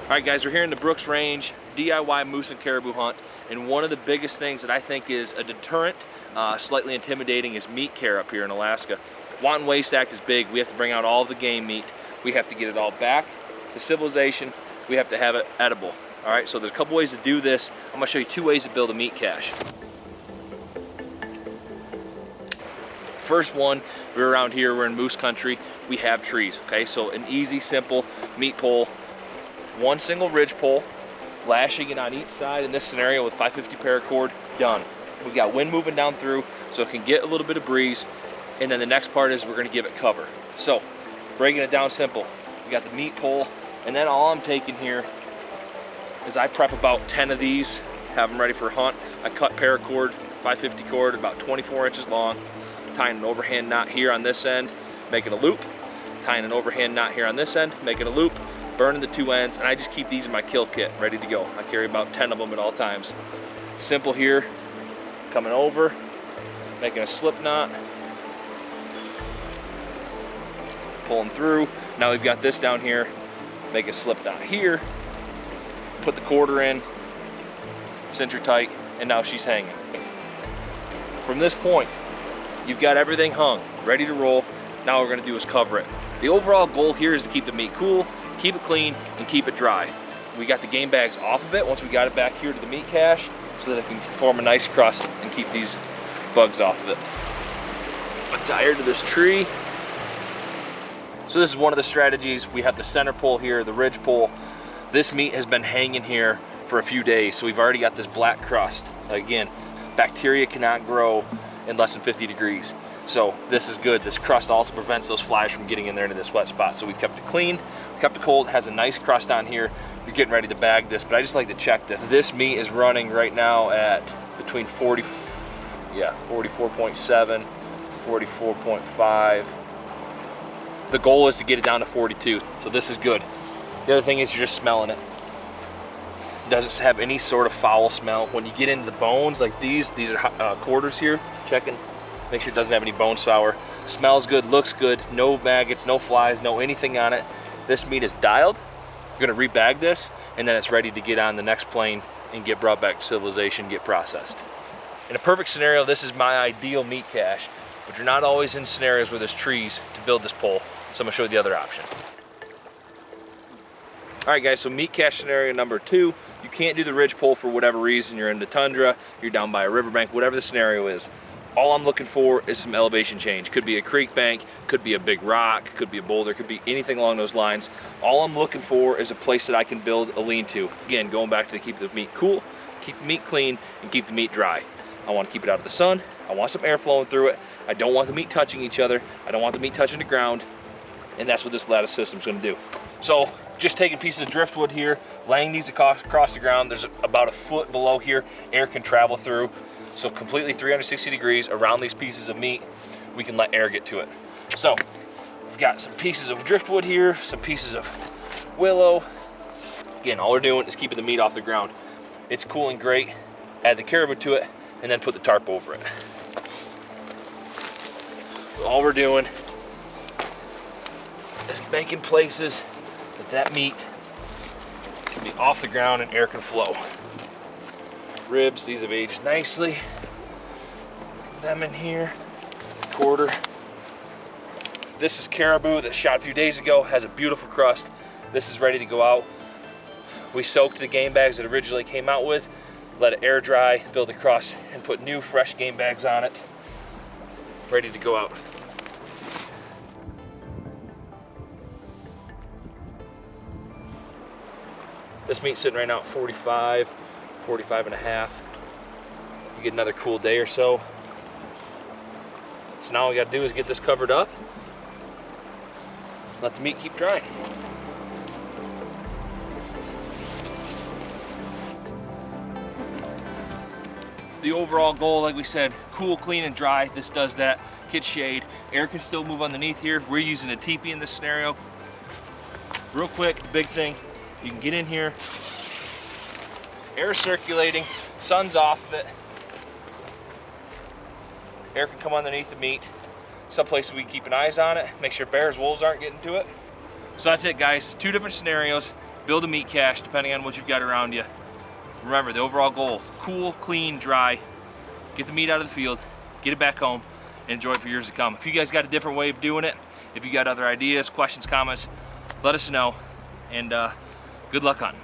All right, guys, we're here in the Brooks Range DIY moose and caribou hunt, and one of the biggest things that I think is a deterrent, slightly intimidating, is meat care up here in Alaska. Wanton Waste Act is big. We have to bring out all of the game meat. We have to get it all back to civilization. We have to have it edible. All right, so there's a couple ways to do this. I'm gonna show you 2 ways to build a meat cache. First one, if we're around here, we're in moose country, we have trees, okay? So an easy, simple meat pole, one single ridge pole, lashing it on each side in this scenario with 550 paracord, done. We got wind moving down through so it can get a little bit of breeze, and then the next part is we're gonna give it cover. So, breaking it down simple, we got the meat pole, and then all I'm taking here is I prep about 10 of these, have them ready for hunt. I cut paracord, 550 cord, about 24 inches long, tying an overhand knot here on this end, making a loop, tying an overhand knot here on this end, making a loop, burning the 2 ends, and I just keep these in my kill kit ready to go. I carry about 10 of them at all times. Simple here, coming over, making a slip knot, pulling through. Now we've got this down here, make a slip knot here, put the quarter in, cinch her tight, and now she's hanging. From this point, you've got everything hung, ready to roll. Now what we're gonna do is cover it. The overall goal here is to keep the meat cool, keep it clean, and keep it dry. We got the game bags off of it once we got it back here to the meat cache so that it can form a nice crust and keep these bugs off of it. I'm tired of this tree. So this is one of the strategies. We have the center pole here, the ridge pole. This meat has been hanging here for a few days, so we've already got this black crust. Again, bacteria cannot grow in less than 50 degrees. So this is good. This crust also prevents those flies from getting in there into this wet spot. So we've kept it clean, kept it cold, has a nice crust on here. You're getting ready to bag this, but I just like to check that this meat is running right now at between 44.7, 44.5. The goal is to get it down to 42, so this is good. The other thing is you're just smelling it. It doesn't have any sort of foul smell. When you get into the bones like these are quarters here, checking. Make sure it doesn't have any bone sour. Smells good, looks good, no maggots, no flies, no anything on it. This meat is dialed. We're gonna rebag this, and then it's ready to get on the next plane and get brought back to civilization, get processed. In a perfect scenario, this is my ideal meat cache, but you're not always in scenarios where there's trees to build this pole, so I'm gonna show you the other option. All right, guys, so meat cache scenario number 2, you can't do the ridge pole for whatever reason. You're in the tundra, you're down by a riverbank, whatever the scenario is. All I'm looking for is some elevation change. Could be a creek bank, could be a big rock, could be a boulder, could be anything along those lines. All I'm looking for is a place that I can build a lean-to. Again, going back to keep the meat cool, keep the meat clean, and keep the meat dry. I want to keep it out of the sun. I want some air flowing through it. I don't want the meat touching each other. I don't want the meat touching the ground. And that's what this lattice system's gonna do. So, just taking pieces of driftwood here, laying these across the ground. There's about a foot below here, air can travel through. So completely 360 degrees around these pieces of meat, we can let air get to it. So, we've got some pieces of driftwood here, some pieces of willow. Again, all we're doing is keeping the meat off the ground. It's cooling great. Add the caribou to it, and then put the tarp over it. So all we're doing is making places that meat can be off the ground and air can flow. Ribs, these have aged nicely. Them in here, quarter. This is caribou that shot a few days ago, has a beautiful crust. This is ready to go out. We soaked the game bags that originally came out with, let it air dry, build a crust, and put new fresh game bags on it, ready to go out. This meat's sitting right now at 45 and a half. You get another cool day or so. So now all we gotta do is get this covered up, let the meat keep drying. The overall goal, like we said, cool, clean, and dry. This does that. Get shade. Air can still move underneath here. We're using a teepee in this scenario. Real quick, the big thing, you can get in here, air circulating, sun's off of it. Air can come underneath the meat. Some places we can keep an eyes on it, make sure bears, wolves aren't getting to it. So that's it, guys. 2 different scenarios. build a meat cache depending on what you've got around you. Remember, the overall goal, cool, clean, dry, get the meat out of the field, get it back home, and enjoy it for years to come. If you guys got a different way of doing it, if you got other ideas, questions, comments, let us know, and good luck hunting.